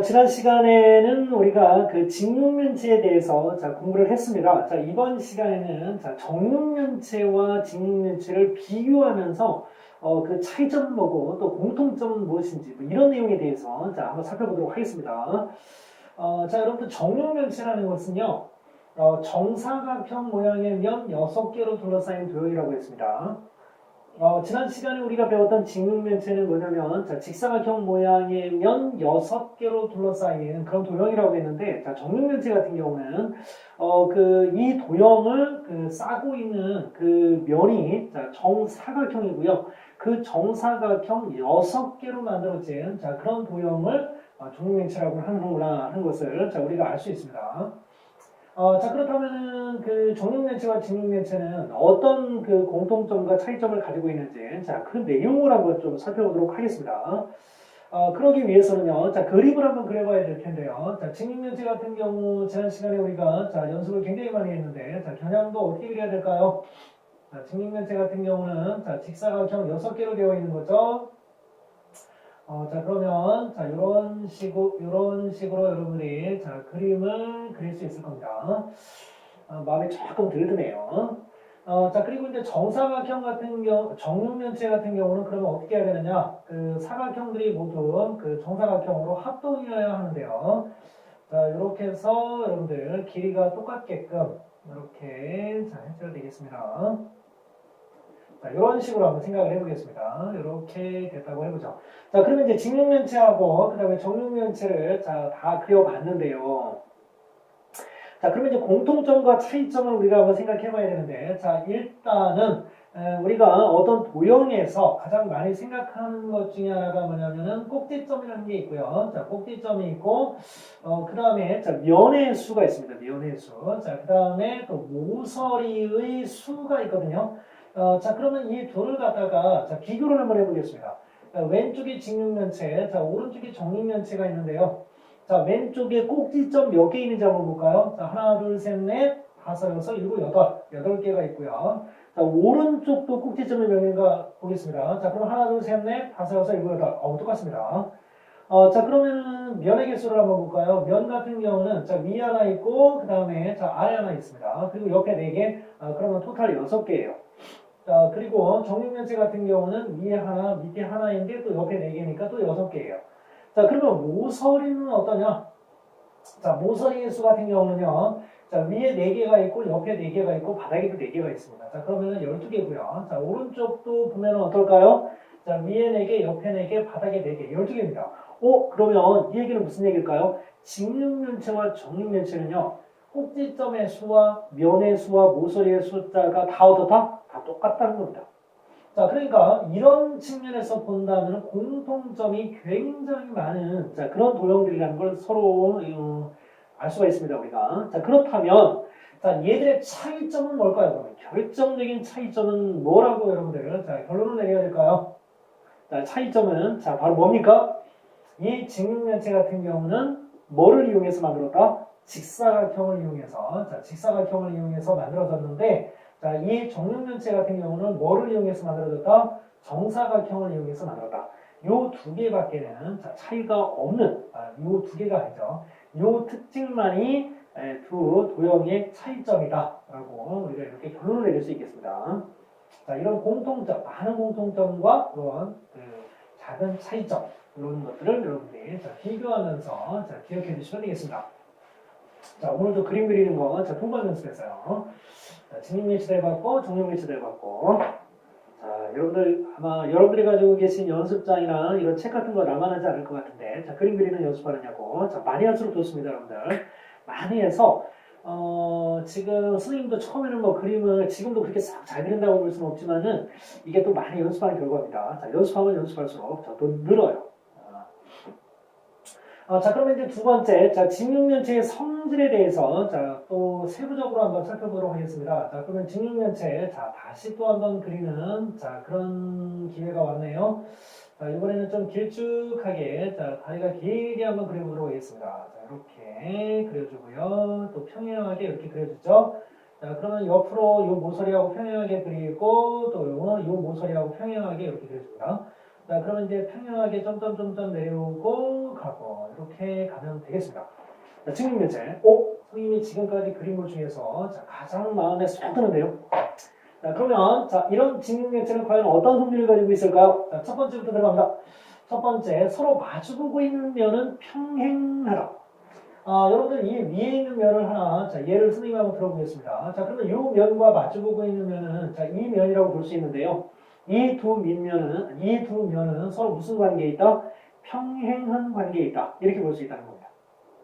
지난 시간에는 우리가 그 직육면체에 대해서 공부를 했습니다. 자, 이번 시간에는 정육면체와 직육면체를 비교하면서 그 차이점은 뭐고 또 공통점은 무엇인지 뭐 이런 내용에 대해서 한번 살펴보도록 하겠습니다. 자, 여러분들 정육면체라는 것은요, 정사각형 모양의 면 6개로 둘러싸인 도형이라고 했습니다. 지난 시간에 우리가 배웠던 직육면체는 뭐냐면, 직사각형 모양의 면 6개로 둘러싸인 그런 도형이라고 했는데, 정육면체 같은 경우는, 이 도형을 싸고 있는 그 면이, 정사각형이고요. 그 정사각형 6개로 만들어진, 그런 도형을 정육면체라고 하는구나 하는 것을, 우리가 알 수 있습니다. 그렇다면은 그 정육면체와 직육면체는 어떤 그 공통점과 차이점을 가지고 있는지, 그 내용을 한번 좀 살펴보도록 하겠습니다. 그러기 위해서는요, 그림을 한번 그려봐야 될 텐데요. 직육면체 같은 경우, 지난 시간에 우리가, 연습을 굉장히 많이 했는데, 겨냥도 어떻게 그려야 될까요? 직육면체 같은 경우는, 직사각형 6개로 되어 있는 거죠. 그러면, 이런 식으로 여러분들이, 그림을 그릴 수 있을 겁니다. 마음에 조금 들드네요. 그리고 이제 정사각형 같은 경우, 정육면체 같은 경우는 그러면 어떻게 해야 되느냐? 그 사각형들이 모두 그 정사각형으로 합동이어야 하는데요. 이렇게 해서 여러분들 길이가 똑같게끔, 이렇게, 해줘야 되겠습니다. 이런 식으로 한번 생각을 해보겠습니다. 이렇게 됐다고 해보죠. 그러면 이제 직육면체하고 그 다음에 정육면체를 다 그려봤는데요. 그러면 이제 공통점과 차이점을 우리가 한번 생각해봐야 되는데, 일단은 우리가 어떤 도형에서 가장 많이 생각하는 것 중에 하나가 뭐냐면은 꼭지점이라는 게 있고요. 꼭지점이 있고, 그 다음에 면의 수가 있습니다. 면의 수. 그 다음에 또 모서리의 수가 있거든요. 그러면 이 둘을 갖다가 비교를 한번 해보겠습니다. 왼쪽에 직육면체, 오른쪽에 정육면체가 있는데요. 왼쪽에 꼭지점 몇 개 있는지 한번 볼까요? 하나, 둘, 셋, 넷, 다섯, 여섯, 일곱, 여덟 개가 있고요. 오른쪽도 꼭지점이 몇 개인가 보겠습니다. 그럼 하나, 둘, 셋, 넷, 다섯, 여섯, 일곱, 여덟. 똑같습니다. 그러면 면의 개수를 한번 볼까요? 면 같은 경우는 위에 하나 있고, 그 다음에 아래 하나 있습니다. 그리고 옆에 4개, 그러면 토탈 6개예요. 그리고 정육면체 같은 경우는 위에 하나, 밑에 하나인데 또 옆에 4개니까 또 6개예요. 그러면 모서리는 어떠냐? 모서리의 수 같은 경우는요, 위에 4개가 있고, 옆에 4개가 있고, 바닥에도 4개가 있습니다. 그러면은 12개고요. 오른쪽도 보면은 어떨까요? 위에 4개, 옆에 4개, 바닥에 4개, 12개입니다. 그러면 이 얘기는 무슨 얘기일까요? 직육면체와 정육면체는요, 꼭지점의 수와 면의 수와 모서리의 숫자가 다 어떻다? 다 똑같다는 겁니다. 그러니까 이런 측면에서 본다면 공통점이 굉장히 많은 그런 도형들이라는 걸 서로 알 수가 있습니다. 우리가. 그렇다면 얘들의 차이점은 뭘까요? 그러면 결정적인 차이점은 뭐라고 여러분들 결론을 내려야 될까요? 차이점은 바로 뭡니까? 이 직육면체 같은 경우는 뭐를 이용해서 만들었다? 직사각형을 이용해서 만들어졌는데, 이 정육면체 같은 경우는 뭐를 이용해서 만들어졌다? 정사각형을 이용해서 만들었다. 요 두 개밖에는 차이가 없는, 요 두 개가 아니죠. 요 특징만이 두 도형의 차이점이다라고 우리가 이렇게 결론을 내릴 수 있겠습니다. 이런 공통점, 많은 공통점과 그런 작은 차이점, 이런 것들을 여러분들이 비교하면서 기억해 주시면 되겠습니다. 오늘도 그림 그리는 거 통발 연습했어요. 직육면체도 해봤고, 정육면체도 해봤고. 여러분들 아마 여러분들이 가지고 계신 연습장이나 이런 책 같은 거 남아나지 않을 것 같은데, 그림 그리는 연습하느냐고. 많이 할수록 좋습니다, 여러분들. 많이 해서 지금 선생님도 처음에는 뭐 그림을 지금도 그렇게 싹 잘 그린다고 볼 수는 없지만은 이게 또 많이 연습하는 결과입니다. 연습하면 연습할수록 더 늘어요. 그러면 이제 두 번째, 직육면체의 성질에 대해서 또 세부적으로 한번 살펴보도록 하겠습니다. 그러면 직육면체, 다시 또 한번 그리는 그런 기회가 왔네요. 이번에는 좀 길쭉하게, 다리가 길게 한번 그려보도록 하겠습니다. 이렇게 그려주고요. 또 평행하게 이렇게 그려주죠. 그러면 옆으로 요 모서리하고 평행하게 그리고 또 요 모서리하고 평행하게 이렇게 그려줍니다. 자, 그러면 이제 평행하게 점점점점 내려오고 가고 이렇게 가면 되겠습니다. 자, 직육면체. 선생님이 지금까지 그린 것 중에서 자, 가장 마음에 쏙 드는데요. 자, 그러면 자, 이런 직육면체는 과연 어떤 성질을 가지고 있을까요? 자, 첫 번째부터 들어갑니다. 첫 번째, 서로 마주보고 있는 면은 평행하다. 여러분들 이 위에 있는 면을 하나, 자, 얘를 선생님 한번 들어보겠습니다. 자, 그러면 이 면과 마주보고 있는 면은, 자, 이 면이라고 볼 수 있는데요. 이 두 면은 서로 무슨 관계에 있다? 평행한 관계에 있다. 이렇게 볼 수 있다는 겁니다.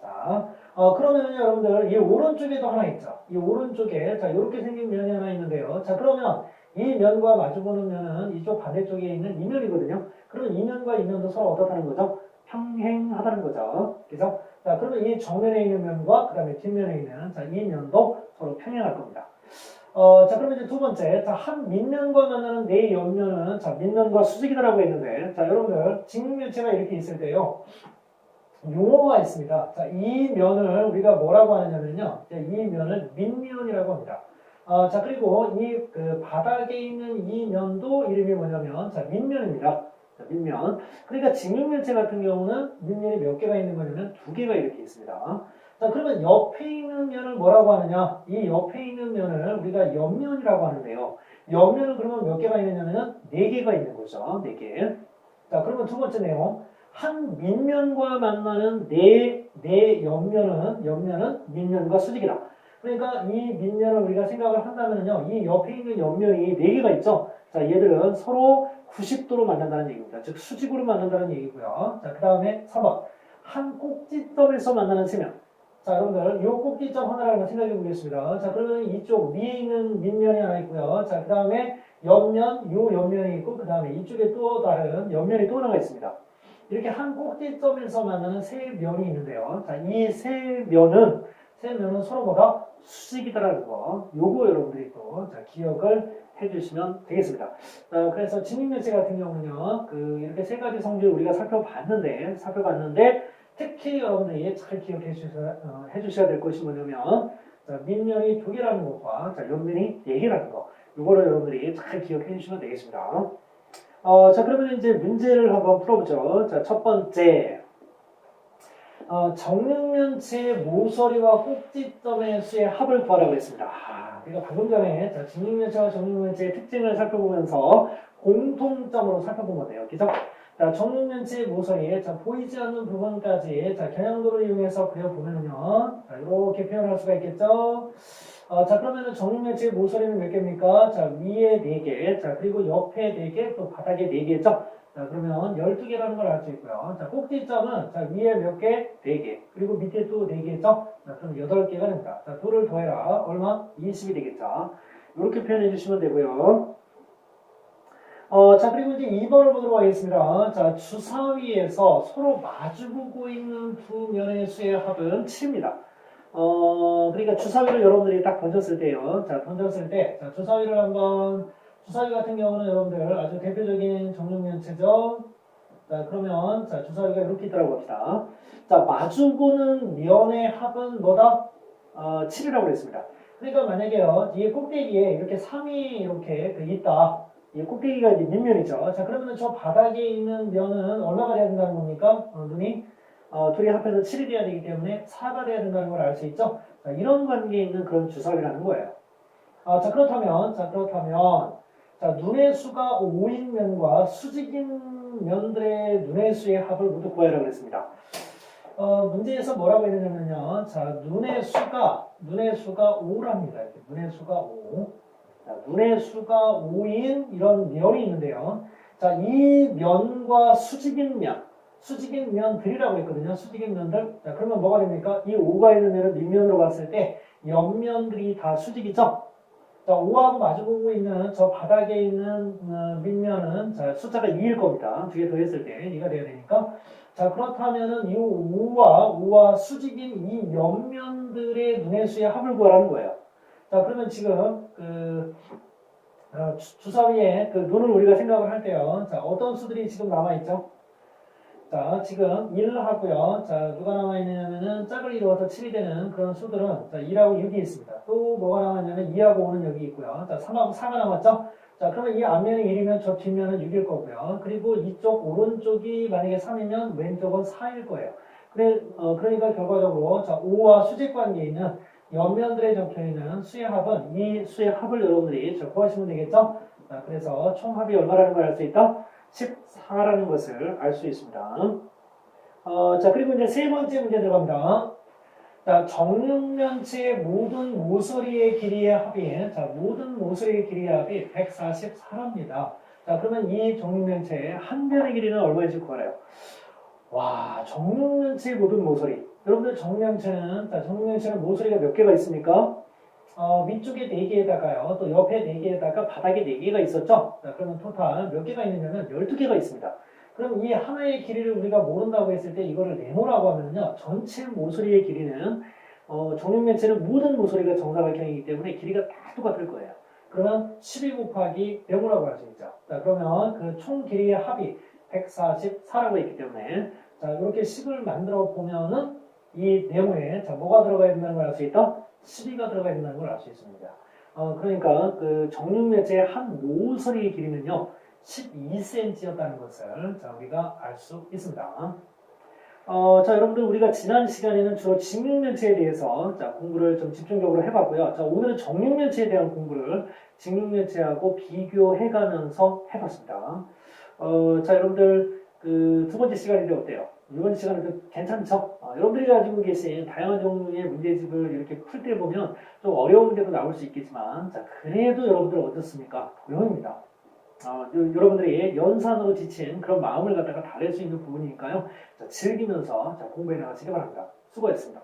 자, 그러면 여러분들, 이 오른쪽에도 하나 있죠. 이 오른쪽에, 자, 이렇게 생긴 면이 하나 있는데요. 자, 그러면 이 면과 마주보는 면은 이쪽 반대쪽에 있는 이 면이거든요. 그러면 이 면과 이 면도 서로 어떻다는 거죠? 평행하다는 거죠. 그래서 자, 그러면 이 정면에 있는 면과 그 다음에 뒷면에 있는 자, 이 면도 서로 평행할 겁니다. 자, 그러면 이제 두 번째, 자, 한 밑면과 만나는 네 옆면은 자, 밑면과 수직이다라고 했는데, 자, 여러분들 직육면체가 이렇게 있을 때요, 용어가 있습니다. 자, 이 면을 우리가 뭐라고 하느냐면요, 자, 이 면을 밑면이라고 합니다. 자, 그리고 이 그 바닥에 있는 이 면도 이름이 뭐냐면, 자, 밑면입니다. 자, 밑면. 그러니까 직육면체 같은 경우는 밑면이 몇 개가 있는 거냐면 두 개가 이렇게 있습니다. 자, 그러면 옆에 있는 면을 뭐라고 하느냐? 이 옆에 있는 면을 우리가 옆면이라고 하는데요. 옆면은 그러면 몇 개가 있느냐면 네 개가 있는 거죠. 네 개. 자, 그러면 두 번째 내용. 한 밑면과 만나는 네 옆면은 밑면과 수직이다. 그러니까 이 밑면을 우리가 생각을 한다면요. 이 옆에 있는 옆면이 네 개가 있죠. 자, 얘들은 서로 90도로 만난다는 얘기입니다. 즉, 수직으로 만난다는 얘기고요. 자, 그 다음에 3번. 한 꼭지점에서 만나는 세면. 자, 여러분들, 이 꼭지점 하나를 생각해 보겠습니다. 자, 그러면 이쪽 위에 있는 밑면이 하나 있고요. 자, 그 다음에 옆면, 요 옆면이 있고, 그 다음에 이쪽에 또 다른 옆면이 또 하나가 있습니다. 이렇게 한 꼭지점에서 만나는 세 면이 있는데요. 자, 이 세 면은 서로보다 수직이다라는 거. 요거 여러분들이 또 자, 기억을 해주시면 되겠습니다. 그래서 직육면체 같은 경우는요, 이렇게 세 가지 성질 우리가 살펴봤는데, 특히 여러분들이 잘 기억해 해주셔야 될 것이 뭐냐면, 자, 밑면이 두 개라는 것과, 자, 옆면이 네 개라는 거. 요거를 여러분들이 잘 기억해 주시면 되겠습니다. 자, 그러면 이제 문제를 한번 풀어보죠. 자, 첫 번째. 정육면체의 모서리와 꼭지점의 수의 합을 구하라고 했습니다. 그러니까 방금 전에 자, 직육면체와 정육면체의 특징을 살펴보면서 공통점으로 살펴본 건데요. 그죠? 자, 정육면체의 모서리에 자, 보이지 않는 부분까지 자, 겨냥도를 이용해서 그려보면요. 자, 이렇게 표현할 수가 있겠죠? 자, 그러면은 정육면체의 모서리는 몇 개입니까? 자, 위에 4개, 자, 그리고 옆에 4개, 또 바닥에 4개죠? 자, 그러면 12개라는 걸 알 수 있고요. 자, 꼭지점은 자, 위에 몇 개? 4개. 그리고 밑에 또 4개죠? 자, 그럼 8개가 됩니다. 자, 2를 더해라. 얼마? 20이 되겠죠? 이렇게 표현해 주시면 되고요. 자, 그리고 이제 2번을 보도록 하겠습니다. 자, 주사위에서 서로 마주보고 있는 두 면의 수의 합은 7입니다. 그러니까 주사위를 여러분들이 딱 던졌을 때요. 자, 자, 주사위 같은 경우는 여러분들 아주 대표적인 정육면체죠. 자, 그러면, 자, 주사위가 이렇게 있다고 합시다. 자, 마주보는 면의 합은 뭐다? 7이라고 그랬습니다. 그러니까 만약에요, 이 꼭대기에 이렇게 3이 이렇게 있다. 이 꼭대기가 이제 밑면이죠. 자, 그러면 저 바닥에 있는 면은 얼마가 돼야 된다는 겁니까? 둘이 합해서 7이 돼야 되기 때문에 4가 돼야 된다는 걸 알 수 있죠? 자, 이런 관계에 있는 그런 주사위라는 거예요. 자, 그렇다면, 자, 눈의 수가 5인 면과 수직인 면들의 눈의 수의 합을 모두 구하라고 했습니다. 문제에서 뭐라고 했냐면요. 자, 눈의 수가 5랍니다. 이렇게 눈의 수가 5. 자, 눈의 수가 5인 이런 면이 있는데요. 자, 이 면과 수직인 면들이라고 했거든요. 수직인 면들. 자, 그러면 뭐가 됩니까? 이 5가 있는 면을 밑면으로 봤을 때 옆면들이 다 수직이죠? 자, 5하고 마주보고 있는 저 바닥에 있는 밑면은 자, 숫자가 2일 겁니다. 두 개 더했을 때 2가 돼야 되니까. 자, 그렇다면은 이 5와 수직인 이 옆면들의 눈의 수의 합을 구하라는 거예요. 자, 그러면 지금 주사위에 눈을 우리가 생각을 할 때요. 자, 어떤 수들이 지금 남아있죠? 자, 지금 1 하고요. 자, 누가 남아있느냐면은 짝을 이루어서 7이 되는 그런 수들은 자, 2하고 6이 있습니다. 또 뭐가 남았냐면 2하고 5는 여기 있고요. 자, 3하고 4가 남았죠? 자, 그러면 이 앞면이 1이면 저 뒷면은 6일 거고요. 그리고 이쪽 오른쪽이 만약에 3이면 왼쪽은 4일 거예요. 그러니까 결과적으로 자, 5와 수직 관계에 있는 옆면들에 적혀있는 수의 합은 이 수의 합을 여러분들이 구하시면 되겠죠? 자, 그래서 총합이 얼마라는 걸 알 수 있다? 14라는 것을 알 수 있습니다. 자, 그리고 이제 세 번째 문제 들어갑니다. 자, 정육면체의 모든 모서리의 길이의 합이, 자, 모든 모서리의 길이의 합이 144입니다. 자, 그러면 이 정육면체의 한 변의 길이는 얼마인지 구하래요. 와, 정육면체의 모든 모서리. 여러분들 정육면체는 모서리가 몇 개가 있습니까? 위쪽에 4개에다가요, 또 옆에 4개에다가 바닥에 4개가 있었죠? 자, 그러면 토탈 몇 개가 있느냐면 12개가 있습니다. 그럼 이 하나의 길이를 우리가 모른다고 했을 때 이거를 네모라고 하면요, 전체 모서리의 길이는, 정육면체는 모든 모서리가 정사각형이기 때문에 길이가 다 똑같을 거예요. 그러면 12 곱하기 네모라고 할 수 있죠. 자, 그러면 그 총 길이의 합이 144라고 있기 때문에, 자, 이렇게 식을 만들어 보면은 이 네모에, 자, 뭐가 들어가 있는 걸 알 수 있다? 12가 들어가 있는 걸 알 수 있습니다. 그러니까 그 정육면체의 한 모서리의 길이는요, 12cm였다는 것을 자, 우리가 알 수 있습니다. 자, 여러분들 우리가 지난 시간에는 주로 직육면체에 대해서 자, 공부를 좀 집중적으로 해봤고요. 자, 오늘은 정육면체에 대한 공부를 직육면체하고 비교해가면서 해봤습니다. 자, 여러분들 그 두 번째 시간인데 어때요? 이번 시간은 괜찮죠? 여러분들이 가지고 계신 다양한 종류의 문제집을 이렇게 풀 때 보면 좀 어려운 문제도 나올 수 있겠지만, 자, 그래도 여러분들 어떻습니까? 고용입니다. 여러분들이 연산으로 지친 그런 마음을 갖다가 달랠 수 있는 부분이니까요. 자, 즐기면서 자, 공부해 나가시기 바랍니다. 수고했습니다.